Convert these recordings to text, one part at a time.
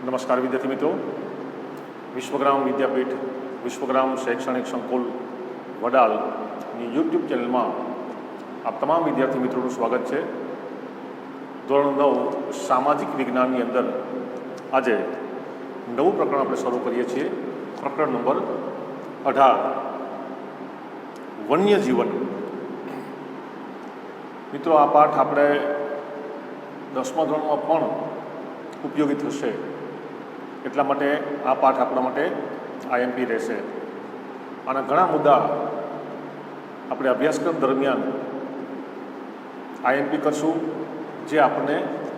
નમસ્કાર વિદ્યાર્થી મિત્રો, વિશ્વગ્રામ વિદ્યાપીઠ વિશ્વગ્રામ શૈક્ષણિક સંકુલ વડાલની યુટ્યુબ ચેનલમાં આપ તમામ વિદ્યાર્થી મિત્રોનું સ્વાગત છે. ધોરણ 9 સામાજિક વિજ્ઞાનની અંદર આજે નવું પ્રકરણ આપણે શરૂ કરીએ છીએ. પ્રકરણ નંબર 18 વન્ય જીવન. મિત્રો, આ પાઠ આપણે 10મા ધોરણમાં પણ ઉપયોગી થશે, એટલા માટે આ પાઠ આપણા માટે આઈએમપી રહેશે. અને ઘણા મુદ્દા આપણે અભ્યાસક્રમ દરમિયાન આઈએમપી કરશું, જે આપણને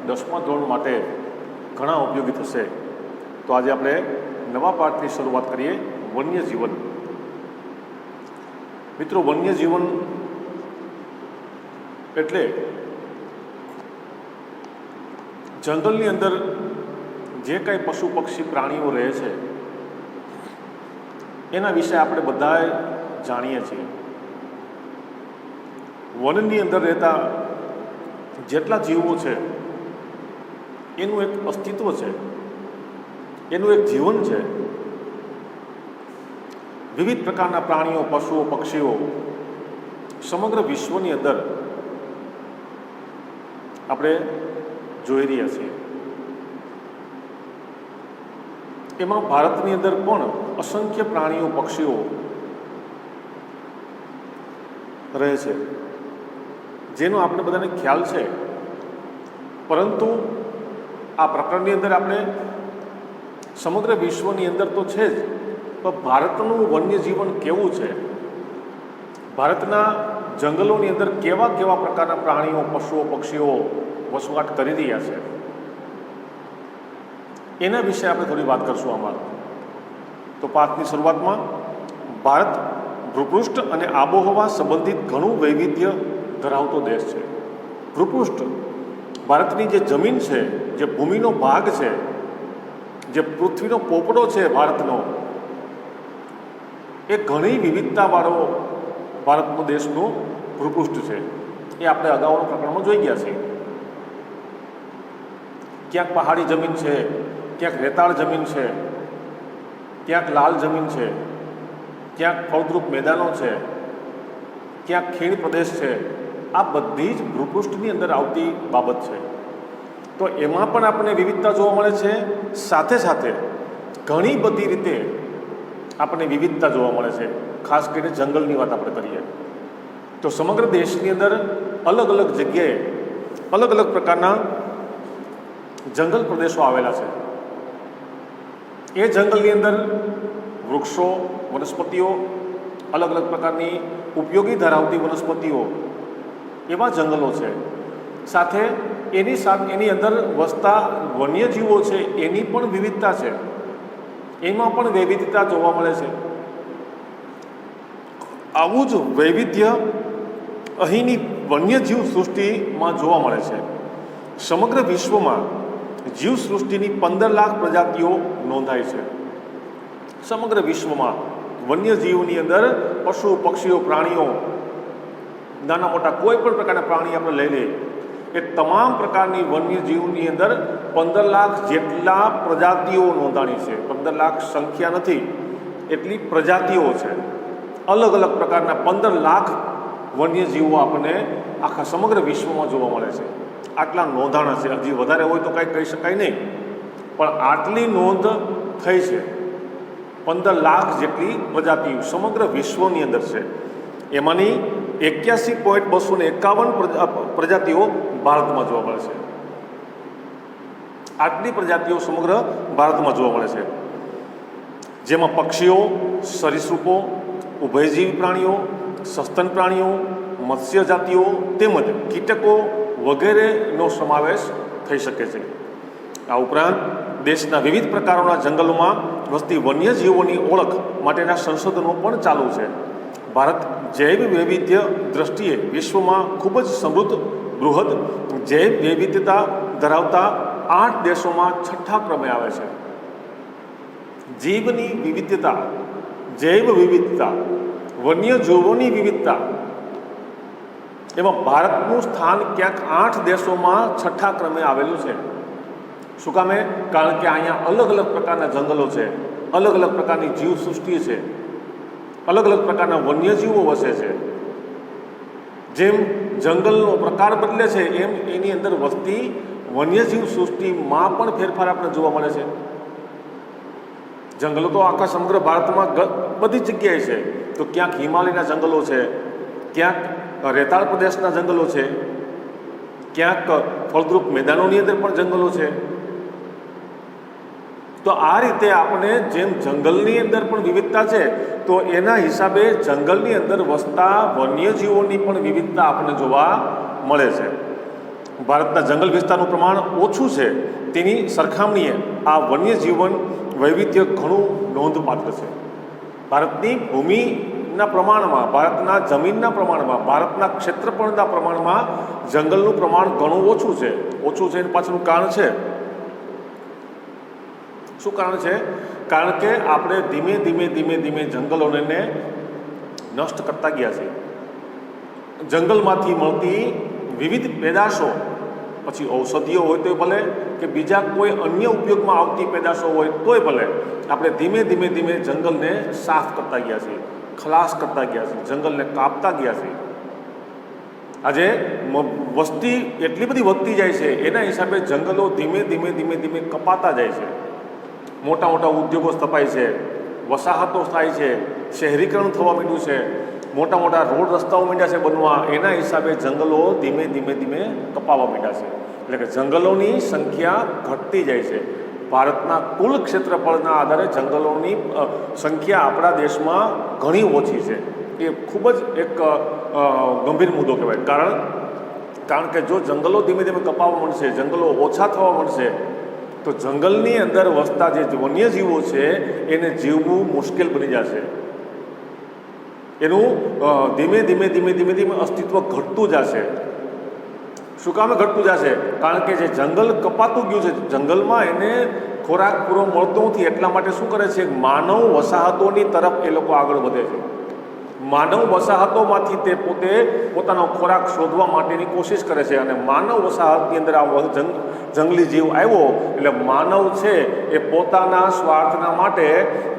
10મા ધોરણ માટે ઘણા ઉપયોગી થશે. તો આજે આપણે નવા પાઠની શરૂઆત કરીએ, વન્ય જીવન. મિત્રો, વન્ય જીવન એટલે જંગલની અંદર જે કાંઈ પશુ પક્ષી પ્રાણીઓ રહે છે એના વિશે આપણે બધાએ જાણીએ છીએ. વનની અંદર રહેતા જેટલા જીવો છે એનું એક અસ્તિત્વ છે, એનું એક જીવન છે. વિવિધ પ્રકારના પ્રાણીઓ, પશુઓ, પક્ષીઓ સમગ્ર વિશ્વની અંદર આપણે જોઈ રહ્યા છીએ. એમાં ભારતની અંદર પણ અસંખ્ય પ્રાણીઓ, પક્ષીઓ રહે છે, જેનો આપણે બધાને ખ્યાલ છે. પરંતુ આ પ્રકરણની અંદર આપણે સમગ્ર વિશ્વની અંદર તો છે જ, પણ ભારતનું વન્ય જીવન કેવું છે, ભારતના જંગલોની અંદર કેવા કેવા પ્રકારના પ્રાણીઓ, પશુઓ, પક્ષીઓ વસવાટ કરી રહ્યા છે, એના વિશે આપણે થોડી વાત કરશું આમાં. તો પાઠની શરૂઆતમાં ભારત ભૂપૃષ્ઠ અને આબોહવા સંબંધિત ઘણું વૈવિધ્ય ધરાવતો દેશ છે. ભૂપૃષ્ઠ ભારતની જે જમીન છે, જે ભૂમિનો ભાગ છે, જે પૃથ્વીનો પોપડો છે ભારતનો, એ ઘણી વિવિધતાવાળો ભારતનો દેશનો ભૂપૃષ્ઠ છે. એ આપણે અગાઉના પ્રકરણમાં જોઈ ગયા છીએ. ક્યાંક પહાડી જમીન છે, ક્યાંક રેતાળ જમીન છે, ક્યાંક લાલ જમીન છે, ક્યાંક ફળદ્રુપ મેદાનો છે, ક્યાંક ખીણ પ્રદેશ છે. આ બધી જ ભૂપૃષ્ઠની અંદર આવતી બાબત છે. તો એમાં પણ આપણને વિવિધતા જોવા મળે છે. સાથે સાથે ઘણી બધી રીતે આપણને વિવિધતા જોવા મળે છે. ખાસ કરીને જંગલની વાત આપણે કરીએ તો સમગ્ર દેશની અંદર અલગ અલગ જગ્યાએ અલગ અલગ પ્રકારના જંગલ પ્રદેશો આવેલા છે. એ જંગલની અંદર વૃક્ષો, વનસ્પતિઓ, અલગ અલગ પ્રકારની ઉપયોગી ધરાવતી વનસ્પતિઓ, એવા જંગલો છે. સાથે એની અંદર વસતા વન્યજીવો છે, એની પણ વિવિધતા છે. એમાં પણ વૈવિધ્યતા જોવા મળે છે. આવું જ વૈવિધ્ય અહીંની વન્યજીવ સૃષ્ટિમાં જોવા મળે છે. સમગ્ર વિશ્વમાં જીવસૃષ્ટિની 15 લાખ પ્રજાતિઓ નોંધાય છે. સમગ્ર વિશ્વમાં વન્યજીવની અંદર પશુ, પક્ષીઓ, પ્રાણીઓ, નાના મોટા કોઈ પણ પ્રકારના પ્રાણી આપણે લઈ લઈએ, એ તમામ પ્રકારની વન્યજીવની અંદર 15 લાખ જેટલા પ્રજાતિઓ નોંધાણી છે. 15 લાખ સંખ્યા નથી, એટલી પ્રજાતિઓ છે. અલગ અલગ પ્રકારના 15 લાખ વન્યજીવો આપણને આખા સમગ્ર વિશ્વમાં જોવા મળે છે. આટલા નોંધાણા છે. હજી વધારે હોય તો કાંઈ કહી શકાય નહીં, પણ આટલી નોંધ થઈ છે. 15 લાખ જેટલી પ્રજાતિઓ સમગ્ર વિશ્વની અંદર છે. એમાંની 81.251 પ્રજાતિઓ ભારતમાં જોવા મળે છે. આટલી પ્રજાતિઓ સમગ્ર ભારતમાં જોવા મળે છે, જેમાં પક્ષીઓ, સરીસૃપો, ઉભયજીવી પ્રાણીઓ, સસ્તન પ્રાણીઓ, મત્સ્ય જાતિઓ તેમજ કીટકો વગેરેનો સમાવેશ થઈ શકે છે. આ ઉપરાંત દેશના વિવિધ પ્રકારોના જંગલોમાં વસતી વન્યજીવોની ઓળખ માટેના સંશોધનો પણ ચાલુ છે. ભારત જૈવ વૈવિધ્ય દ્રષ્ટિએ વિશ્વમાં ખૂબ જ સમૃદ્ધ, બૃહદ જૈવ વૈવિધ્યતા ધરાવતા 8 દેશોમાં 6ઠ્ઠા ક્રમે આવે છે. જીવની વિવિધતા, જૈવ વિવિધતા, વન્યજીવોની વિવિધતા, એમાં ભારતનું સ્થાન ક્યાંક 8 દેશોમાં 6ઠ્ઠા ક્રમે આવેલું છે. શું કામે? કારણ કે અહીંયા અલગ અલગ પ્રકારના જંગલો છે, અલગ અલગ પ્રકારની જીવસૃષ્ટિ છે, અલગ અલગ પ્રકારના વન્યજીવો વસે છે. જેમ જંગલનો પ્રકાર બદલે છે એમ એની અંદર વસતી વન્યજીવ સૃષ્ટિમાં પણ ફેરફાર આપણે જોવા મળે છે. જંગલો તો આખા સમગ્ર ભારતમાં બધી જગ્યાએ છે. તો ક્યાંક હિમાલયના જંગલો છે, ક્યાંક રેતાળ પ્રદેશના જંગલો છે, ક્યાંક ફળદ્રુપ મેદાનોની અંદર પણ જંગલો છે. તો આ રીતે આપણે જેમ જંગલની અંદર પણ વિવિધતા છે, તો એના હિસાબે જંગલની અંદર વસતા વન્યજીવોની પણ વિવિધતા આપણને જોવા મળે છે. ભારતના જંગલ વિસ્તારનું પ્રમાણ ઓછું છે, તેની સરખામણીએ આ વન્યજીવન વૈવિધ્ય ઘણું નોંધપાત્ર છે. ભારતની ભૂમિના પ્રમાણમાં, ભારતના જમીનના પ્રમાણમાં, ભારતના ક્ષેત્રફળના પ્રમાણમાં જંગલનું પ્રમાણ ઘણું ઓછું છે. ઓછું છે એનું પાછળનું કારણ છે. શું કારણ છે? કારણ કે આપણે ધીમે ધીમે ધીમે ધીમે જંગલોને નષ્ટ કરતા ગયા છીએ. જંગલમાંથી મળતી વિવિધ પેદાશો, પછી ઔષધિઓ હોય તોય ભલે કે બીજા કોઈ અન્ય ઉપયોગમાં આવતી પેદાશો હોય તોય ભલે, આપણે ધીમે ધીમે ધીમે જંગલને સાફ કરતા ગયા છીએ, ખલાસ કરતા ગયા છીએ, જંગલને કાપતા ગયા છીએ. આજે વસ્તી એટલી બધી વધતી જાય છે, એના હિસાબે જંગલો ધીમે ધીમે ધીમે ધીમે કપાતા જાય છે. મોટા મોટા ઉદ્યોગો સ્થપાય છે, વસાહતો થાય છે, શહેરીકરણ થવા માંડ્યું છે, મોટા મોટા રોડ રસ્તાઓ માંડ્યા છે બનવા. એના હિસાબે જંગલો ધીમે ધીમે ધીમે કપાવા માંડ્યા છે. એટલે કે જંગલોની સંખ્યા ઘટતી જાય છે. ભારતના કુલ ક્ષેત્રફળના આધારે જંગલોની સંખ્યા આપણા દેશમાં ઘણી ઓછી છે. એ ખૂબ જ એક ગંભીર મુદ્દો કહેવાય. કારણ કે જો જંગલો ધીમે ધીમે કપાવા મળશે, જંગલો ઓછા થવા મળશે, તો જંગલની અંદર વસતા જે વન્યજીવો છે એને જીવવું મુશ્કેલ બની જશે. એનું ધીમે ધીમે ધીમે ધીમે ધીમે અસ્તિત્વ ઘટતું જશે. શું કામે ઘટતું જશે? કારણ કે જે જંગલ કપાતું ગયું છે, જંગલમાં એને ખોરાક પૂરો મળતો નથી. એટલા માટે શું કરે છે? માનવ વસાહતોની તરફ એ લોકો આગળ વધે છે. માનવ વસાહતોમાંથી તે પોતે પોતાનો ખોરાક શોધવા માટેની કોશિશ કરે છે. અને માનવ વસાહતની અંદર આ જંગલી જીવ આવ્યો એટલે માનવ છે એ પોતાના સ્વાર્થના માટે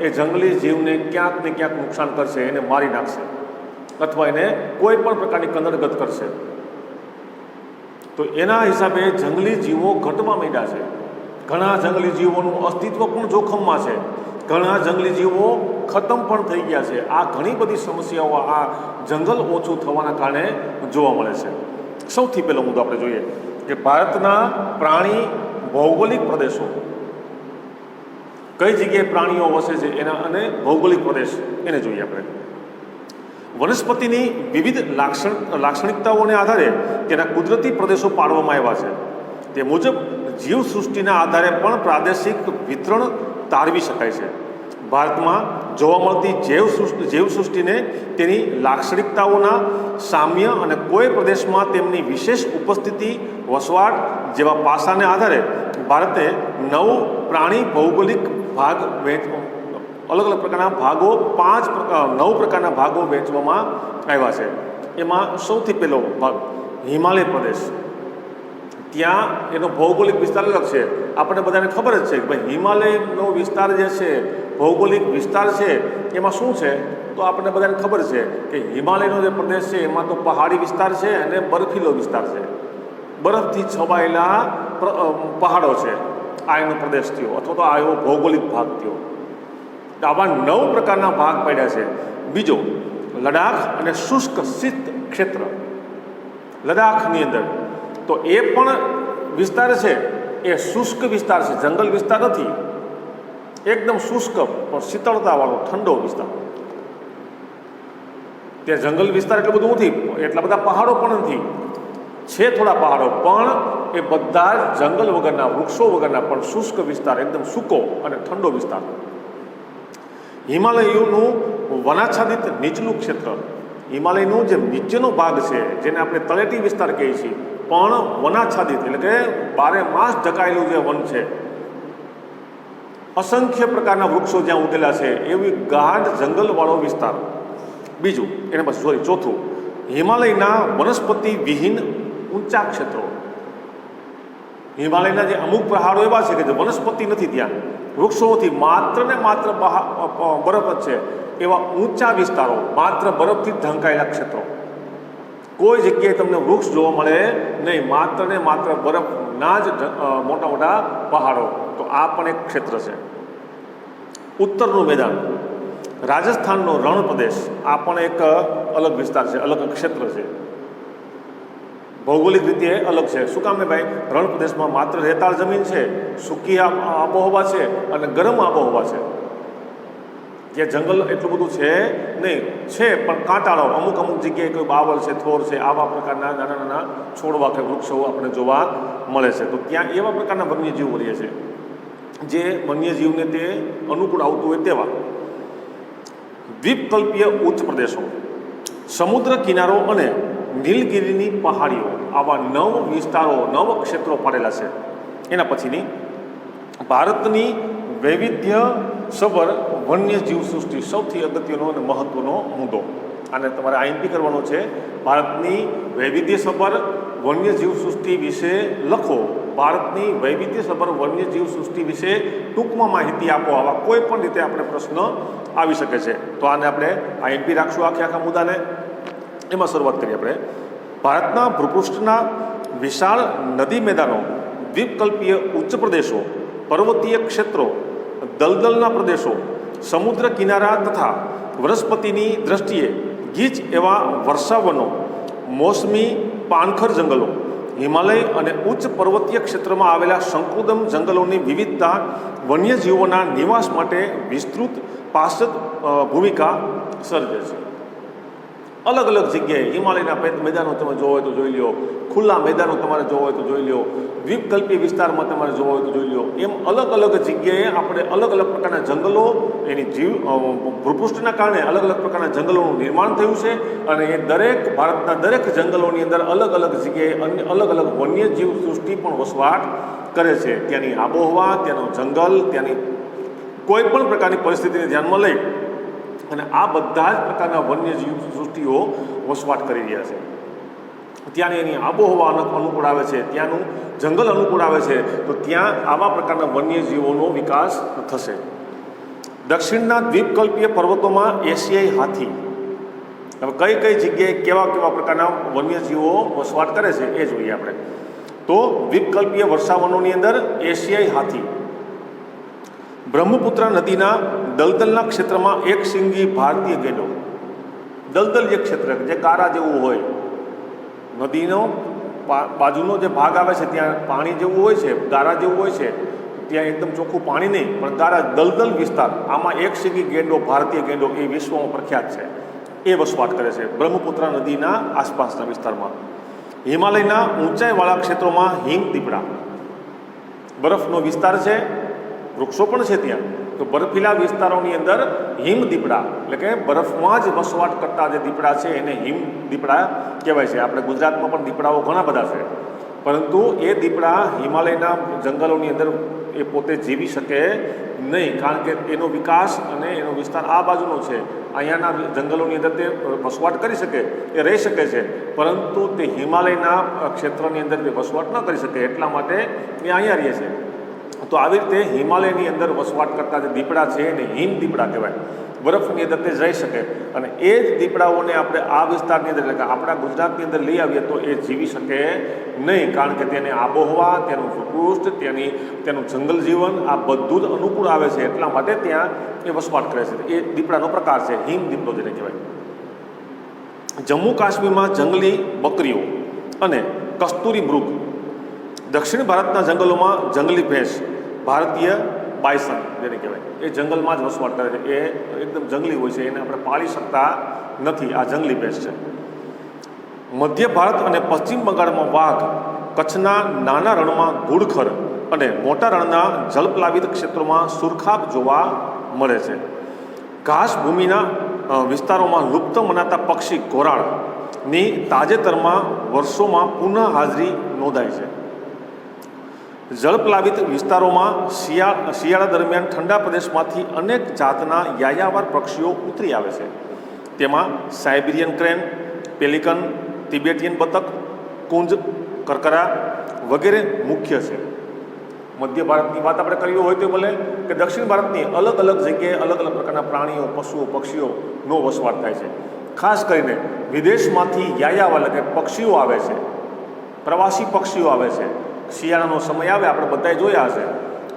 એ જંગલી જીવને ક્યાંક ને ક્યાંક નુકસાન કરશે, એને મારી નાખશે અથવા એને કોઈ પણ પ્રકારની કનડગત કરશે. તો એના હિસાબે જંગલી જીવો ઘટવા માંડ્યા છે. ઘણા જંગલી જીવોનું અસ્તિત્વ પણ જોખમમાં છે. ઘણા જંગલી જીવો ખતમ પણ થઈ ગયા છે. આ ઘણી બધી સમસ્યાઓ આ જંગલ ઓછું થવાના કારણે જોવા મળે છે. સૌથી પહેલો મુદ્દો આપણે જોઈએ કે ભારતના પ્રાણી ભૌગોલિક પ્રદેશો, કઈ જગ્યાએ પ્રાણીઓ વસે છે એના અને ભૌગોલિક પ્રદેશ એને જોઈએ આપણે. વનસ્પતિની વિવિધ લાક્ષણિકતાઓને આધારે તેના કુદરતી પ્રદેશો પાડવામાં આવ્યા છે. તે મુજબ જીવસૃષ્ટિના આધારે પણ પ્રાદેશિક વિતરણ તારવી શકાય છે. ભારતમાં જોવા મળતી જૈવસૃષ્ટિને તેની લાક્ષણિકતાઓના સામ્ય અને કોઈ પ્રદેશમાં તેમની વિશેષ ઉપસ્થિતિ, વસવાટ જેવા પાસાને આધારે ભારતે 9 પ્રાણી ભૌગોલિક ભાગ અલગ અલગ પ્રકારના ભાગો 9 પ્રકારના ભાગો વહેંચવામાં આવ્યા છે. એમાં સૌથી પહેલો ભાગ હિમાલય પ્રદેશ. ત્યાં એનો ભૌગોલિક વિસ્તાર અલગ છે. આપણને બધાને ખબર જ છે કે ભાઈ હિમાલયનો વિસ્તાર જે છે, ભૌગોલિક વિસ્તાર છે, એમાં શું છે? તો આપણને બધાને ખબર છે કે હિમાલયનો જે પ્રદેશ છે એમાં તો પહાડી વિસ્તાર છે અને બરફીલો વિસ્તાર છે. બરફથી છવાયેલા પહાડો છે. આ એનો પ્રદેશ થયો અથવા તો આ એવો ભૌગોલિક ભાગ થયો. તો આવા 9 પ્રકારના ભાગ પાડ્યા છે. બીજો લડાખ અને શુષ્ક શીત ક્ષેત્ર. લડાખની અંદર તો એ પણ વિસ્તાર છે, એ શુષ્ક વિસ્તાર છે, જંગલ વિસ્તાર નથી. એકદમ શુષ્ક પણ શીતળતાવાળો ઠંડો વિસ્તાર. ત્યાં જંગલ વિસ્તાર એટલું બધું નથી, એટલા બધા પહાડો પણ નથી. છે થોડા પહાડો, પણ એ બધા જંગલ વગરના, વૃક્ષો વગરના, પણ શુષ્ક વિસ્તાર, એકદમ સૂકો અને ઠંડો વિસ્તાર. હિમાલયનું વનાચ્છાદિત નીચલું ક્ષેત્ર. હિમાલયનું જે નીચેનો ભાગ છે, જેને આપણે તળેટી વિસ્તાર કહીએ છીએ, પણ વનાચ્છાદિત એટલે કે 12 માસ ઢકાયેલું જે વન છે, અસંખ્ય પ્રકારના વૃક્ષો જ્યાં ઉગેલા છે, એવી ગાઢ જંગલવાળો વિસ્તાર. બીજું એને પછી ચોથું હિમાલયના વનસ્પતિ વિહીન ઊંચા ક્ષેત્રો. હિમાલયના જે અમુક પહાડો એવા છે કે જે વનસ્પતિ નથી, ત્યાં વૃક્ષો નથી, માત્ર ને માત્ર બરફ જ છે, એવા ઊંચા વિસ્તારો, માત્ર બરફથી ઢંકાયેલા ક્ષેત્રો, કોઈ જગ્યાએ તમને વૃક્ષ જોવા મળે નહીં, માત્ર ને માત્ર બરફના જ મોટા મોટા પહાડો. તો આ પણ એક ક્ષેત્ર છે. ઉત્તરનું મેદાન, રાજસ્થાનનો રણ પ્રદેશ, આ પણ એક અલગ વિસ્તાર છે, અલગ ક્ષેત્ર છે. ભૌગોલિક રીતે અલગ છે. શું કામ ભાઈ? રણ પ્રદેશમાં માત્ર રેતાળ જમીન છે, સૂકી આબોહવા છે અને ગરમ આબોહવા છે. જે જંગલ એટલું બધું છે નહીં, છે પણ કાંટાળો, અમુક અમુક જગ્યાએ કોઈ બાવળ છે, થોર છે, આવા પ્રકારના નાના નાના છોડવા કે વૃક્ષો આપણે જોવા મળે છે. તો ત્યાં એવા પ્રકારના વન્યજીવો રહે છે જે વન્યજીવને તે અનુકૂળ આવતું હોય તેવા. દ્વીપકલ્પીય ઉચ્ચ પ્રદેશો, સમુદ્ર કિનારો અને નીલગિરીની પહાડીઓ, આવા 9 વિસ્તારો, 9 ક્ષેત્રો પાડેલા છે. એના પછીની ભારતની વૈવિધ્યસભર વન્યજીવ સૃષ્ટિ, સૌથી અગત્યનો અને મહત્વનો મુદ્દો. અને તમારે આઈએમપી કરવાનો છે. ભારતની વૈવિધ્યસભર વન્યજીવ સૃષ્ટિ વિશે લખો. ભારતની વૈવિધ્યસભર વન્યજીવ સૃષ્ટિ વિશે ટૂંકમાં માહિતી આપો. આવા કોઈ પણ રીતે આપણે પ્રશ્ન આવી શકે છે. તો આને આપણે આઈએમપી રાખશું આખા મુદ્દાને. એમાં શરૂઆત કરીએ આપણે. ભારતના ભૂપૃષ્ઠના વિશાળ નદી મેદાનો, દ્વીપકલ્પીય ઉચ્ચ પ્રદેશો, પર્વતીય ક્ષેત્રો, દલદલના પ્રદેશો, સમુદ્ર કિનારા તથા વનસ્પતિની દ્રષ્ટિએ ગીચ એવા વર્ષાવનો, મોસમી પાનખર જંગલો, હિમાલય અને ઉચ્ચ પર્વતીય ક્ષેત્રમાં આવેલા શંકુદમ જંગલોની વિવિધતા વન્યજીવોના નિવાસ માટે વિસ્તૃત પાર્ષદ ભૂમિકા સર્જે છે. અલગ અલગ જગ્યાએ હિમાલયના મેદાનો તમે જોવો હોય તો જોઈ લો, ખુલ્લા મેદાનો તમારે જોવો હોય તો જોઈ લો, દ્વીપકલ્પીય વિસ્તારમાં તમારે જોવો હોય તો જોઈ લો. એમ અલગ અલગ જગ્યાએ આપણે અલગ અલગ પ્રકારના જંગલો, એની ભૂપૃષ્ઠના કારણે અલગ અલગ પ્રકારના જંગલોનું નિર્માણ થયું છે. અને એ દરેક ભારતના દરેક જંગલોની અંદર અલગ અલગ જગ્યાએ અન્ય અલગ અલગ વન્યજીવ સૃષ્ટિ પણ વસવાટ કરે છે. ત્યાંની આબોહવા, ત્યાંનું જંગલ, ત્યાંની કોઈ પણ પ્રકારની પરિસ્થિતિને ધ્યાનમાં લઈ અને આ બધા જ પ્રકારના વન્યજીવ સૃષ્ટિઓ વસવાટ કરી રહ્યા છે. ત્યાંની એની આબોહવા અનુકૂળ આવે છે, ત્યાંનું જંગલ અનુકૂળ આવે છે, તો ત્યાં આવા પ્રકારના વન્યજીવોનો વિકાસ થશે. દક્ષિણના દ્વીપકલ્પીય પર્વતોમાં એશિયાઈ હાથી. હવે કઈ કઈ જગ્યાએ કેવા કેવા પ્રકારના વન્યજીવો વસવાટ કરે છે એ જોઈએ આપણે. તો દ્વીપકલ્પીય વર્ષાવનોની અંદર એશિયાઈ હાથી, બ્રહ્મપુત્ર નદીના દલદલના ક્ષેત્રમાં એક શિંગી ભારતીય ગેંડો. દલદલ જે ક્ષેત્ર જે ગારા જેવું હોય, નદીનો બાજુનો જે ભાગ આવે છે ત્યાં પાણી જેવું હોય છે, ગારા જેવું હોય છે, ત્યાં એકદમ ચોખ્ખું પાણી નહીં પણ ગારા, દલદલ વિસ્તાર, આમાં એક શિંગી ગેંડો, ભારતીય ગેંડો એ વિશ્વમાં પ્રખ્યાત છે. એ વસવાટ કરે છે બ્રહ્મપુત્ર નદીના આસપાસના વિસ્તારમાં. હિમાલયના ઊંચાઈવાળા ક્ષેત્રોમાં હિમ દીપડા, બરફનો વિસ્તાર છે, વૃક્ષો પણ છે ત્યાં, તો બરફીલા વિસ્તારોની અંદર હિમ દીપડા એટલે કે બરફમાં જ વસવાટ કરતા જે દીપડા છે એને હિમ દીપડા કહેવાય છે. આપણે ગુજરાતમાં પણ દીપડાઓ ઘણા બધા છે, પરંતુ એ દીપડા હિમાલયના જંગલોની અંદર એ પોતે જીવી શકે નહીં, કારણ કે એનો વિકાસ અને એનો વિસ્તાર આ બાજુનો છે. અહીંયાના જંગલોની અંદર તે વસવાટ કરી શકે, એ રહી શકે છે, પરંતુ તે હિમાલયના ક્ષેત્રની અંદર તે વસવાટ ન કરી શકે, એટલા માટે એ અહીંયા રહે છે. તો આવી રીતે હિમાલયની અંદર વસવાટ કરતા જે દીપડા છે એને હિમ દીપડા કહેવાય. બરફની અંદર તે રહી શકે અને એ જ દીપડાઓને આપણે આ વિસ્તારની અંદર એટલે કે આપણા ગુજરાતની અંદર લઈ આવીએ તો એ જીવી શકે નહીં, કારણ કે તેને આબોહવા, તેનું ભૂપૃષ્ઠ, તેનું જંગલ જીવન આ બધું જ અનુકૂળ આવે છે, એટલા માટે ત્યાં એ વસવાટ કરે છે. એ દીપડાનો પ્રકાર છે હિમ દીપડો જેને કહેવાય. જમ્મુ કાશ્મીરમાં જંગલી બકરીઓ અને કસ્તુરી મૃગ. દક્ષિણ ભારતના જંગલોમાં જંગલી ભેંસ, ભારતીય બાયસન જેને કહેવાય, એ જંગલમાં જ વસવાટ કરે છે. એ એકદમ જંગલી હોય છે, એને આપણે પાળી શકતા નથી. આ જંગલી ભેંસ છે. મધ્ય ભારત અને પશ્ચિમ બંગાળમાં વાઘ, કચ્છના નાના રણમાં ઘુડખર અને મોટા રણના જલપ્લાવિત ક્ષેત્રોમાં સુરખાબ જોવા મળે છે. ઘાસભૂમિના વિસ્તારોમાં લુપ્ત મનાતા પક્ષી ઘોરાડની તાજેતરમાં વર્ષોમાં પુનઃ હાજરી નોંધાય છે. જળપ્લાવિત વિસ્તારોમાં શિયાળા દરમિયાન ઠંડા પ્રદેશમાંથી અનેક જાતના યાયાવાર પક્ષીઓ ઉતરી આવે છે. તેમાં સાઇબિરિયન ક્રેન, પેલિકન, તિબેટિયન બતક, કુંજ, કરકરા, વગેરે મુખ્ય છે. મધ્ય ભારતની વાત આપણે કરવી હોય તો ભલે કે દક્ષિણ ભારતની અલગ અલગ જગ્યાએ અલગ અલગ પ્રકારના પ્રાણીઓ, પશુઓ, પક્ષીઓનો વસવાટ થાય છે. ખાસ કરીને વિદેશમાંથી યાયાવલ કે પક્ષીઓ આવે છે, પ્રવાસી પક્ષીઓ આવે છે. શિયાળાનો સમય આવે, આપણે બધાએ જોયા હશે,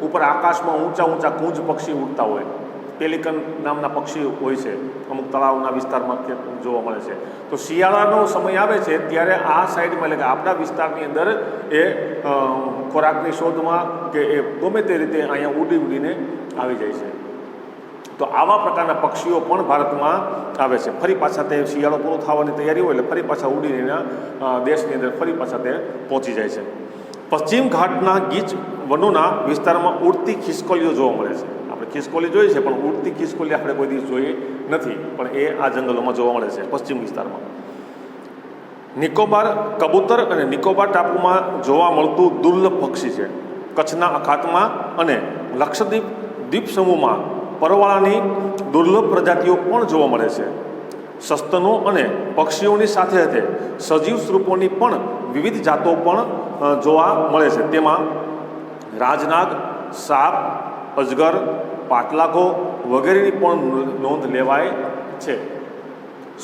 ઉપર આકાશમાં ઊંચા ઊંચા કુંજ પક્ષી ઉડતા હોય. પેલિકન નામના પક્ષી હોય છે, અમુક તળાવના વિસ્તારમાં જોવા મળે છે. તો શિયાળાનો સમય આવે છે ત્યારે આ સાઈડમાં એટલે કે આપણા વિસ્તારની અંદર એ ખોરાકની શોધમાં કે એ ગમે તે રીતે અહીંયા ઉડી ઉડીને આવી જાય છે. તો આવા પ્રકારના પક્ષીઓ પણ ભારતમાં આવે છે. ફરી પાછા તે શિયાળો પૂરો થવાની તૈયારી હોય એટલે ફરી પાછા ઉડીને દેશની અંદર ફરી પાછા તે પહોંચી જાય છે. પશ્ચિમ ઘાટના ગીચ વનોના વિસ્તારમાં ઉડતી ખિસકોલીઓ જોવા મળે છે. આપણે ખિસકોલી જોઈ છે પણ ઉડતી ખિસકોલી આપણે કોઈ દિવસ જોઈ નથી, પણ એ આ જંગલોમાં જોવા મળે છે પશ્ચિમ વિસ્તારમાં. નિકોબાર કબૂતર અને નિકોબાર ટાપુમાં જોવા મળતું દુર્લભ પક્ષી છે. કચ્છના અખાતમાં અને લક્ષદ્વીપ દ્વીપ સમૂહમાં પરવાળાની દુર્લભ પ્રજાતિઓ પણ જોવા મળે છે. સસ્તનો અને પક્ષીઓની સાથે સાથે સજીવ સ્વરૂપોની પણ વિવિધ જાતો પણ જોવા મળે છે. તેમાં રાજનાગ, સાપ, અજગર, પાટલાખો વગેરેની પણ નોંધ લેવાય છે.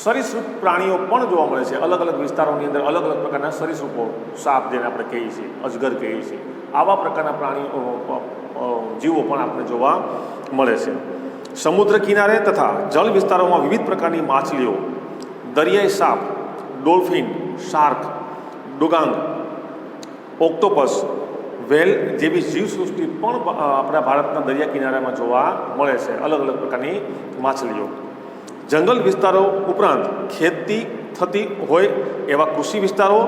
સરીસૃપ પ્રાણીઓ પણ જોવા મળે છે. અલગ અલગ વિસ્તારોની અંદર અલગ અલગ પ્રકારના સરીસૃપો, સાપ જેને આપણે કહીએ છીએ, અજગર કહીએ છીએ, આવા પ્રકારના પ્રાણીઓ જીવો પણ આપણે જોવા મળે છે. સમુદ્ર કિનારે તથા જળ વિસ્તારોમાં વિવિધ પ્રકારની માછલીઓ, દરિયાઈ સાપ, ડોલ્ફિન, શાર્ક, ડુગાંગ, ઓક્ટોપસ, વેલ જેવી જીવસૃષ્ટિ પણ આપણા ભારતના દરિયા કિનારામાં જોવા મળે છે. અલગ અલગ પ્રકારની માછલીઓ. જંગલ વિસ્તારો ઉપરાંત ખેતી થતી હોય એવા કૃષિ વિસ્તારો,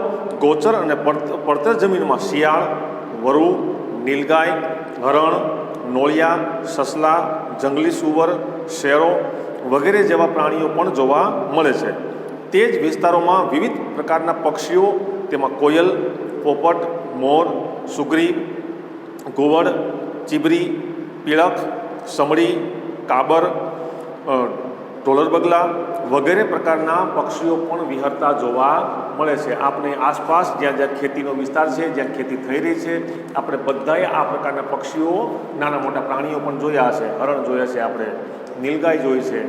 ગોચર અને પડતર જમીનમાં શિયાળ, વરુ, નીલગાય, હરણ, નોળિયા, સસલા, જંગલી સુવર, શેરો વગેરે જેવા પ્રાણીઓ પણ જોવા મળે છે. તે જ વિસ્તારોમાં વિવિધ પ્રકારના પક્ષીઓ, તેમાં કોયલ, પોપટ, મોર, સુગરી, ઘુવડ, ચીબરી, પીળખ, સમડી, કાબર, ઢોલર બગલા વગેરે પ્રકારના પક્ષીઓ પણ વિહરતા જોવા મળે છે. આપણે આસપાસ જ્યાં જ્યાં ખેતીનો વિસ્તાર છે, જ્યાં ખેતી થઈ રહી છે, આપણે બધાએ આ પ્રકારના પક્ષીઓ, નાના મોટા પ્રાણીઓ પણ જોયા છે. હરણ જોયા છે, આપણે નીલગાય જોઈ છે,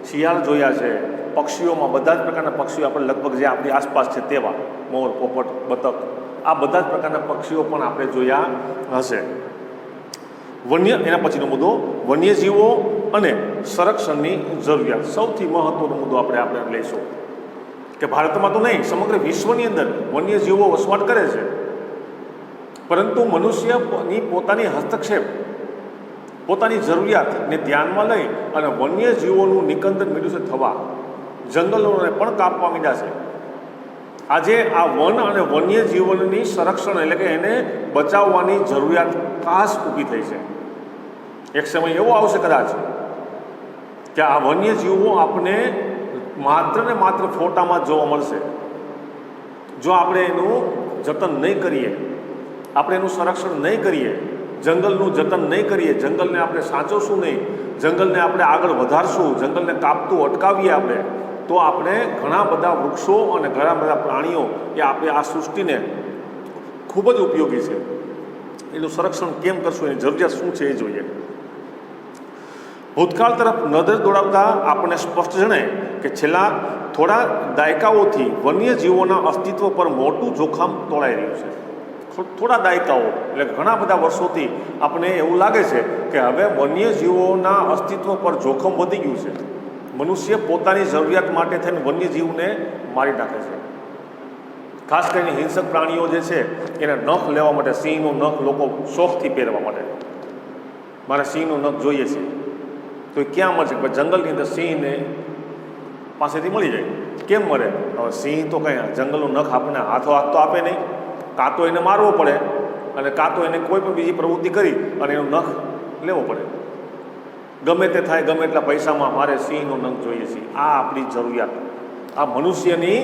શિયાળ જોયા છે. પક્ષીઓમાં બધા જ પ્રકારના પક્ષીઓ આપણે લગભગ જે આપણી આસપાસ છે તેવા મોર, પોપટ, બતક, આ બધા જ પ્રકારના પક્ષીઓ પણ આપણે જોયા હશે. એના પછીનો મુદ્દો વન્યજીવો અને સંરક્ષણની જરૂરિયાત. સૌથી મહત્વનો મુદ્દો આપણે લઈશું કે ભારતમાં તો નહીં, સમગ્ર વિશ્વની અંદર વન્યજીવો વસવાટ કરે છે, પરંતુ મનુષ્યની પોતાની હસ્તક્ષેપ, પોતાની જરૂરિયાતને ધ્યાનમાં લઈ અને વન્યજીવોનું નિકંદન મીડું છે થવા, જંગલોને પણ કાપવા માંડ્યા છે. આજે આ વન અને વન્યજીવનની સંરક્ષણ એટલે કે એને બચાવવાની જરૂરિયાત ખાસ ઊભી થઈ છે. એક સમય એવો આવશે કદાચ કે આ વન્યજીવો આપણે માત્ર ને માત્ર ફોટામાં જોવા મળશે. જો આપણે એનું જતન નહીં કરીએ, આપણે એનું સંરક્ષણ નહીં કરીએ, જંગલનું જતન નહીં કરીએ, જંગલને આપણે સાચવશું નહીં, જંગલને આપણે આગળ વધારશું, જંગલને કાપતું અટકાવીએ આપણે, તો આપણે ઘણા બધા વૃક્ષો અને ઘણા બધા પ્રાણીઓ એ આપણે આ સૃષ્ટિને ખૂબ જ ઉપયોગી છે. એનું સંરક્ષણ કેમ કરશું, એની જરૂરિયાત શું છે એ જોઈએ. ભૂતકાળ તરફ નજર દોડાવતા આપણને સ્પષ્ટ જણાય કે છેલ્લા થોડા દાયકાઓથી વન્યજીવોના અસ્તિત્વ પર મોટું જોખમ તોળાઈ રહ્યું છે. થોડા દાયકાઓ એટલે ઘણા બધા વર્ષોથી આપણને એવું લાગે છે કે હવે વન્યજીવોના અસ્તિત્વ પર જોખમ વધી ગયું છે. મનુષ્ય પોતાની જરૂરિયાત માટે થઈને વન્યજીવને મારી નાખે છે. ખાસ કરીને હિંસક પ્રાણીઓ જે છે એને નખ લેવા માટે, સિંહનો નખ લોકો શોખથી પહેરવા માટે, મારે સિંહનો નખ જોઈએ છે, તો એ ક્યાં મળશે? જંગલની અંદર સિંહને પાસેથી મળી જાય. કેમ મળે? હવે સિંહ તો કંઈ જંગલનો નખ આપણને હાથો હાથ તો આપે નહીં, કાં તો એને મારવો પડે અને કાં તો એને કોઈ પણ બીજી પ્રવૃત્તિ કરી અને એનો નખ લેવો પડે. ગમે તે થાય, ગમે એટલા પૈસામાં મારે સિંહનો નખ જોઈએ છે. આ આપણી જરૂરિયાત, આ મનુષ્યની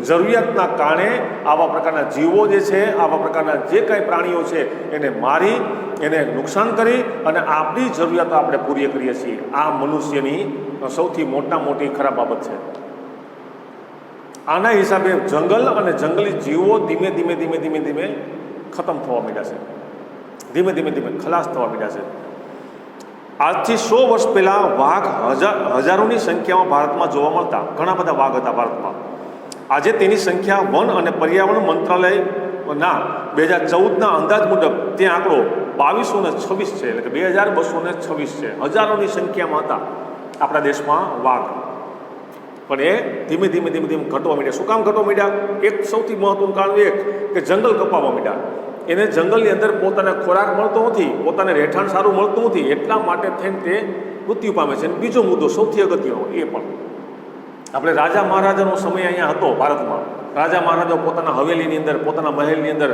જરૂરિયાતના કારણે આવા પ્રકારના જીવો જે છે, આવા પ્રકારના જે કાંઈ પ્રાણીઓ છે એને મારી, એને નુકસાન કરી અને આપણી જરૂરિયાતો આપણે પૂરી કરીએ છીએ. આ મનુષ્યની સૌથી મોટી ખરાબ બાબત છે. આના હિસાબે જંગલ અને જંગલી જીવો ધીમે ધીમે ખતમ થવા માંડ્યા છે, ધીમે ધીમે ધીમે ખલાસ થવા માંડ્યા છે. આજથી 100 વર્ષ પહેલાં વાઘ હજારોની સંખ્યામાં ભારતમાં જોવા મળતા, ઘણા બધા વાઘ હતા ભારતમાં. આજે તેની સંખ્યા વન અને પર્યાવરણ મંત્રાલયના 2014ના અંદાજ મુજબ તે આંકડો 2226 છે, એટલે કે 2226 છે. હજારોની સંખ્યામાં હતા આપણા દેશમાં વાઘ, પણ એ ધીમે ધીમે ધીમે ધીમે ઘટવા માંડ્યા. શું કામ ઘટવા માંડ્યા? એક સૌથી મહત્વનું કારણ એક કે જંગલ કપાવવા માંડ્યા. એને જંગલની અંદર પોતાને ખોરાક મળતો નથી, પોતાને રહેઠાણ સારું મળતું નથી, એટલા માટે થઈને તે મૃત્યુ પામે છે. અને બીજો મુદ્દો સૌથી અગત્યનો એ પણ આપણે રાજા મહારાજાનો સમય અહીંયા હતો ભારતમાં. રાજા મહારાજાઓ પોતાના હવેલીની અંદર, પોતાના મહેલની અંદર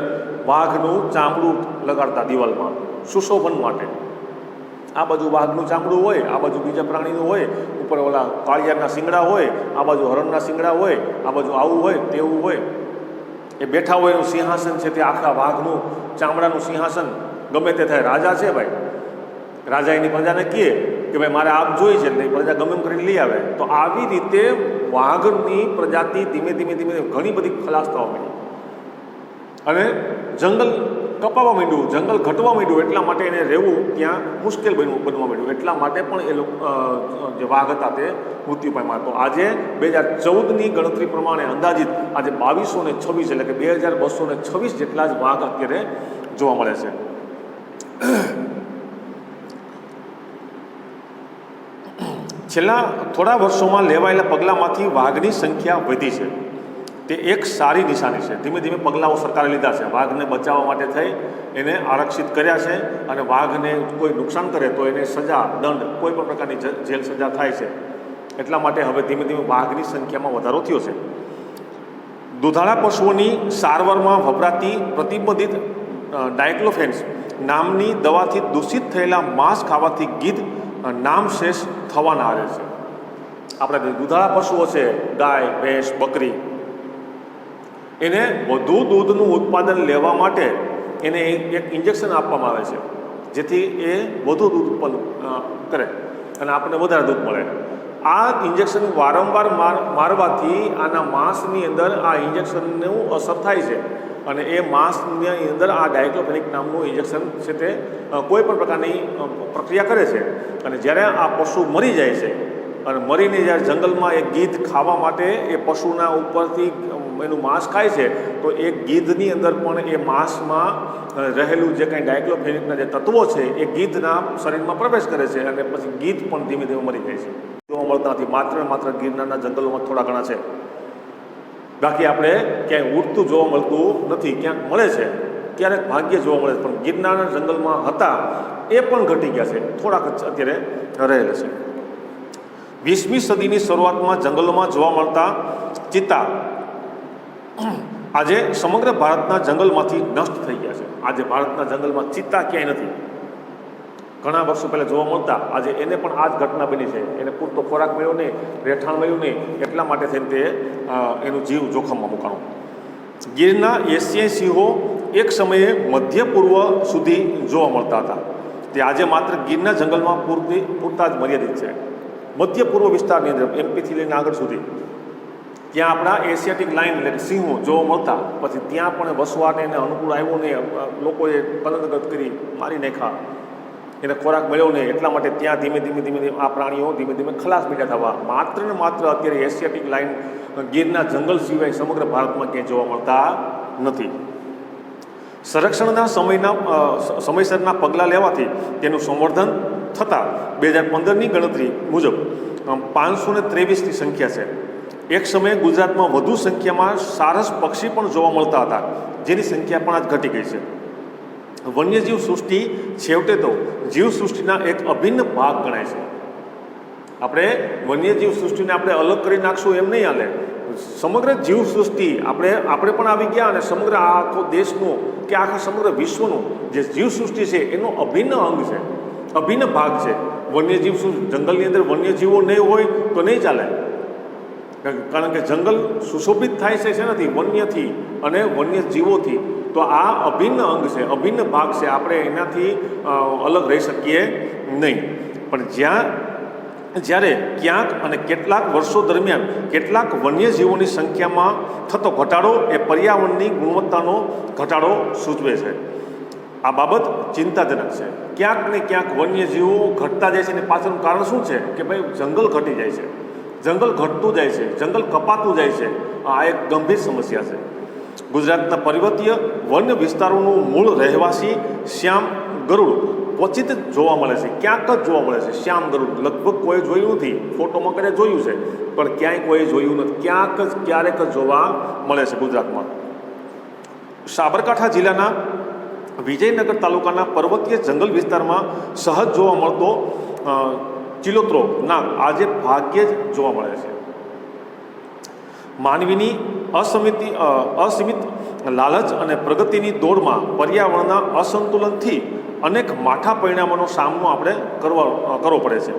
વાઘનું ચામડું લગાડતા દિવાલમાં સુશોભન માટે. આ બાજુ વાઘનું ચામડું હોય, આ બાજુ બીજા પ્રાણીનું હોય, ઉપર ઓલા કાળિયાના શિંગડા હોય, આ બાજુ હરણના શિંગડા હોય, આ બાજુ આવું હોય તેવું હોય. એ બેઠા હોય એનું સિંહાસન છે તે આખા વાઘનું ચામડાનું સિંહાસન. ગમે તે થાય, રાજા છે ભાઈ, રાજા એની પ્રજાને કહે કે ભાઈ મારે આપ જોઈ છે, એટલે પ્રજા ગમે એમ કરીને લઈ આવે. તો આવી રીતે વાઘની પ્રજાતિ ધીમે ધીમે ધીમે ઘણી બધી ખલાસ થવા માંડી અને જંગલ કપાવવા માંડ્યું, જંગલ ઘટવા માંડ્યું. એટલા માટે એને રહેવું ત્યાં મુશ્કેલ બનવા માંડ્યું. એટલા માટે પણ એ લોકો જે વાઘ હતા તે મૃત્યુ પામ્યા. તો આજે 2014ની ગણતરી પ્રમાણે અંદાજિત આજે 2226 એટલે કે 2226 જેટલા જ વાઘ અત્યારે જોવા મળે છે. છેલ્લા થોડા વર્ષોમાં લેવાયેલા પગલાંમાંથી વાઘની સંખ્યા વધી છે. તે એક સારી નિશાની છે. ધીમે ધીમે પગલાઓ સરકારે લીધા છે. વાઘને બચાવવા માટે થઈ એને આરક્ષિત કર્યા છે, અને વાઘને કોઈ નુકસાન કરે તો એને સજા, દંડ, કોઈ પણ પ્રકારની જેલ સજા થાય છે. એટલા માટે હવે ધીમે ધીમે વાઘની સંખ્યામાં વધારો થયો છે. દુધાળા પશુઓની સારવારમાં વપરાતી પ્રતિબંધિત ડાયક્લોફેન્સ નામની દવાથી દૂષિત થયેલા માંસ ખાવાથી ગીધ નામશેષ થવાના આરે છે. આપણે દુધાળા પશુઓ છે, ગાય, ભેંસ, બકરી, એને વધુ દૂધનું ઉત્પાદન લેવા માટે એને એક ઇન્જેક્શન આપવામાં આવે છે, જેથી એ વધુ દૂધ ઉત્પન્ન કરે અને આપણને વધારે દૂધ મળે. આ ઇન્જેક્શન વારંવાર મારવાથી આના માંસની અંદર આ ઇન્જેક્શનનું અસર થાય છે, અને એ માંસની અંદર આ ડાયક્લોફેનિક નામનું ઇન્જેક્શન છે તે કોઈ પણ પ્રકારની પ્રક્રિયા કરે છે. અને જ્યારે આ પશુ મરી જાય છે અને મરીને જ્યારે જંગલમાં એ ગીધ ખાવા માટે એ પશુના ઉપરથી એનું માંસ ખાય છે, તો એ ગીધની અંદર પણ એ માંસમાં રહેલું જે કંઈ ડાયક્લોફેનિકના જે તત્વો છે એ ગીધના શરીરમાં પ્રવેશ કરે છે, અને પછી ગીધ પણ ધીમે ધીમે મરી જાય છે. જોવા મળતા નથી. માત્ર ને માત્ર ગિરનારના જંગલોમાં થોડા ઘણા છે, બાકી આપણે ક્યાંય ઉડતું જોવા મળતું નથી. ક્યાંક મળે છે, ક્યારેક ભાગ્યે જોવા મળે છે, પણ ગિરનારના જંગલમાં હતા એ પણ ઘટી ગયા છે, થોડાક અત્યારે રહેલા છે. 20મી સદીની શરૂઆતમાં જંગલોમાં જોવા મળતા ચિત્તા આજે સમગ્ર ભારતના જંગલમાંથી નષ્ટ થઈ ગયા છે. આજે ભારતના જંગલમાં ચિત્તા ક્યાંય નથી. ઘણા વર્ષો પહેલાં જોવા મળતા, આજે એને પણ આ જ ઘટના બની છે. એને પૂરતો ખોરાક મળ્યો નહીં, રહેઠાણ મળ્યું નહીં, એટલા માટે થઈને તે એનું જીવ જોખમમાં મુકાણું. ગીરના એશિયાઈ સિંહો એક સમયે મધ્ય પૂર્વ સુધી જોવા મળતા હતા. તે આજે માત્ર ગીરના જંગલમાં પૂરતા જ મર્યાદિત છે. મધ્ય પૂર્વ વિસ્તારની અંદર એમપીથી લઈને આગળ સુધી ત્યાં આપણા એશિયાટિક લાઇન એટલે સિંહો જોવા મળતા. પછી ત્યાં પણ વસવાટ એને અનુકૂળ આવ્યો નહીં, લોકોએ કલંગત કરી મારી નાખ્યા, એને ખોરાક મળ્યો નહીં, એટલા માટે ત્યાં ધીમે ધીમે આ પ્રાણીઓ ધીમે ધીમે ખલાસ મીઠા થવા. માત્ર ને માત્ર અત્યારે એશિયાટિક લાઇન ગીરના જંગલ સિવાય સમગ્ર ભારતમાં ક્યાંય જોવા મળતા નથી. સંરક્ષણના સમયસરના પગલાં લેવાથી તેનું સંવર્ધન થતાં 2015ની ગણતરી મુજબ 523ની સંખ્યા છે. એક સમયે ગુજરાતમાં વધુ સંખ્યામાં સારસ પક્ષી પણ જોવા મળતા હતા, જેની સંખ્યા પણ આજ ઘટી ગઈ છે. વન્યજીવ સૃષ્ટિ છેવટે તો જીવસૃષ્ટિના એક અભિન્ન ભાગ ગણાય છે. આપણે વન્યજીવ સૃષ્ટિને આપણે અલગ કરી નાખશું એમ નહીં હાલે. સમગ્ર જીવસૃષ્ટિ આપણે પણ આવી ગયા, અને સમગ્ર આખો દેશનું કે આખા સમગ્ર વિશ્વનું જે જીવસૃષ્ટિ છે એનો અભિન્ન અંગ છે, અભિન્ન ભાગ છે. વન્યજીવ જંગલની અંદર વન્યજીવો નહીં હોય તો નહીં ચાલે, કારણ કે જંગલ સુશોભિત થાય છે શેનાથી? વન્યથી અને વન્યજીવોથી. તો આ અભિન્ન અંગ છે, અભિન્ન ભાગ છે. આપણે એનાથી અલગ રહી શકીએ નહીં. પણ જ્યાં જ્યારે ક્યાંક અને કેટલાક વર્ષો દરમિયાન કેટલાક વન્યજીવોની સંખ્યામાં થતો ઘટાડો એ પર્યાવરણની ગુણવત્તાનો ઘટાડો સૂચવે છે. આ બાબત ચિંતાજનક છે. ક્યાંક ને ક્યાંક વન્યજીવો ઘટતા જાય છે અને પાછળનું કારણ શું છે કે ભાઈ જંગલ ઘટી જાય છે, જંગલ ઘટતું જાય છે, જંગલ કપાતું જાય છે. આ એક ગંભીર સમસ્યા છે. ગુજરાતના પર્વતીય વન્ય વિસ્તારોનું મૂળ રહેવાસી શ્યામ ગરુડ ક્વચિત જોવા મળે છે, ક્યાંક જ જોવા મળે છે. શ્યામ ગરુડ લગભગ કોઈ જોયું નથી, ફોટોમાં કદાચ જોયું છે પણ ક્યાંય કોઈ જોયું નથી, ક્યાંક જ ક્યારેક જ જોવા મળે છે ગુજરાતમાં. સાબરકાંઠા જિલ્લાના વિજયનગર તાલુકાના પર્વતીય જંગલ વિસ્તારમાં સહજ જોવા મળતો ચિલોત્રો નાગ આજે ભાગ્યે જ જોવા મળે છે. માનવીની અસીમિત લાલચ અને પ્રગતિની દોડમાં પર્યાવરણના અસંતુલનથી અનેક માઠા પરિણામોનો સામનો આપણે કરવો પડે છે.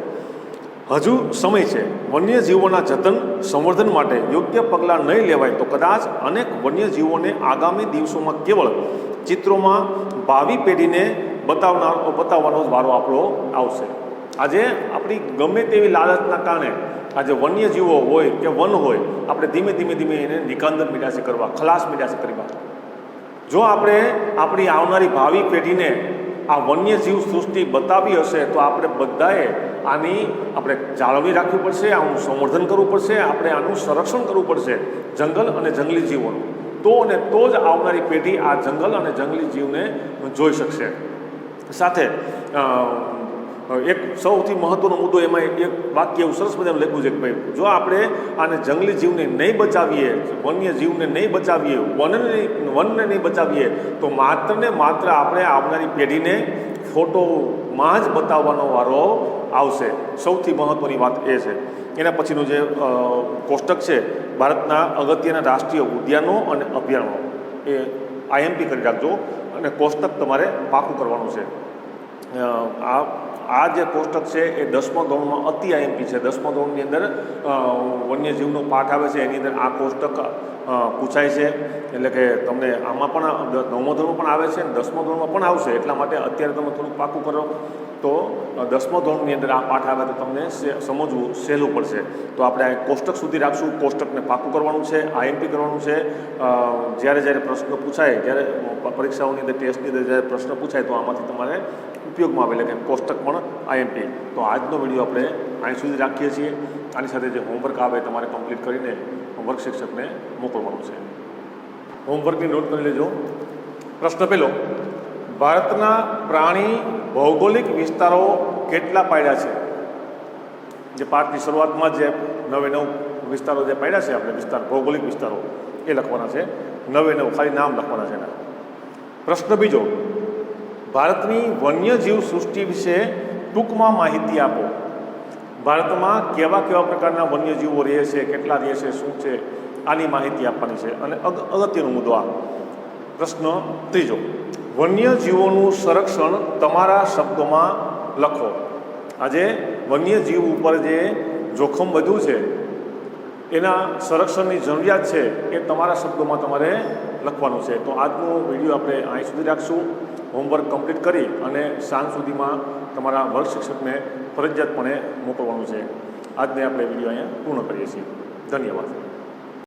હજુ સમય છે. વન્યજીવોના જતન સંવર્ધન માટે યોગ્ય પગલાં નહીં લેવાય તો કદાચ અનેક વન્યજીવોને આગામી દિવસોમાં કેવળ ચિત્રોમાં ભાવિ પેઢીને બતાવવાનો જ વારો આપણો આવશે. આજે આપણી ગમે તેવી લાલચના કારણે આજે વન્યજીવો હોય કે વન હોય, આપણે ધીમે ધીમે એને નિકાંદન મીડાશે કરવા, ખલાસ મીડાશે કરવા. જો આપણે આપણી આવનારી ભાવિ પેઢીને આ વન્યજીવ સૃષ્ટિ બતાવી હશે તો આપણે બધાએ આની આપણે જાળવણી રાખવી પડશે, આનું સંવર્ધન કરવું પડશે, આપણે આનું સંરક્ષણ કરવું પડશે જંગલ અને જંગલી જીવોનું. તો જ આવનારી પેઢી આ જંગલ અને જંગલી જીવને જોઈ શકશે. સાથે એક સૌથી મહત્ત્વનો મુદ્દો એમાં એક વાક્ય એવું સરસ મજાનું લખ્યું છે કે ભાઈ જો આપણે આને જંગલી જીવને નહીં બચાવીએ, વન્ય જીવને નહીં બચાવીએ, વનને નહીં બચાવીએ તો માત્ર ને માત્ર આપણે આવનારી પેઢીને ફોટોમાં જ બતાવવાનો વારો આવશે. સૌથી મહત્ત્વની વાત એ છે. એના પછીનું જે કોષ્ટક છે ભારતના અગત્યના રાષ્ટ્રીય ઉદ્યાનો અને અભયારણ્યો, એ આઈએમપી કરી રાખજો અને કોષ્ટક તમારે પાકું કરવાનું છે. આ જે કોષ્ટક છે એ 10મા ધોરણમાં અતિ આઈએમપી છે. 10મા ધોરણની અંદર વન્યજીવનો પાઠ આવે છે, એની અંદર આ કોષ્ટક પૂછાય છે. એટલે કે તમને આમાં પણ 9મા ધોરણમાં પણ આવે છે અને 10મા ધોરણમાં પણ આવશે. એટલા માટે અત્યારે તમે થોડુંક પાકું કરો તો 10મા ધોરણની અંદર આ પાઠ આવે તો તમને સમજવું સહેલું પડશે. તો આપણે આ કોષ્ટક સુધી રાખશું. કોષ્ટકને પાકું કરવાનું છે, આઈએમપી કરવાનું છે. જ્યારે પ્રશ્ન પૂછાય, જ્યારે પરીક્ષાઓની અંદર ટેસ્ટની અંદર જ્યારે પ્રશ્ન પૂછાય તો આમાંથી તમારે ઉપયોગમાં આવે, એટલે કે કોષ્ટક પણ આઈએમપી. તો આજનો વિડીયો આપણે અહીં સુધી રાખીએ છીએ. આની સાથે જે હોમવર્ક આવે તમારે કમ્પ્લીટ કરીને વર્ગ શિક્ષકને મોકલવાનું છે. હોમવર્કની નોટ કરી લેજો. પ્રશ્ન પહેલો, ભારતના પ્રાણી ભૌગોલિક વિસ્તારો કેટલા પાડ્યા છે? જે પાઠની શરૂઆતમાં જે 9 વિસ્તારો જે પાડ્યા છે આપણે ભૌગોલિક વિસ્તારો એ લખવાના છે. 9 ખાલી નામ લખવાના છે એના. પ્રશ્ન બીજો, ભારતની વન્યજીવ સૃષ્ટિ વિશે ટૂંકમાં માહિતી આપો. ભારતમાં કેવા પ્રકારના વન્યજીવો રહે છે, કેટલા રહે છે, શું છે, આની માહિતી આપવાની છે. અને અગત્યનો મુદ્દો આ. પ્રશ્ન ત્રીજો, વન્યજીવોનું સંરક્ષણ તમારા શબ્દોમાં લખો. આજે વન્યજીવ ઉપર જે જોખમ વધ્યું છે એના સંરક્ષણની જરૂરિયાત છે એ તમારા શબ્દોમાં તમારે લખવાનું છે. તો આજનો વિડીયો આપણે અહીં સુધી રાખશું. હોમવર્ક કમ્પ્લીટ કરી અને સાંજ સુધીમાં તમારા વર્ગ શિક્ષકને ફરજિયાતપણે મોકલવાનું છે. આજને આપણે વિડીયો અહીંયા પૂર્ણ કરીએ છીએ. ધન્યવાદ.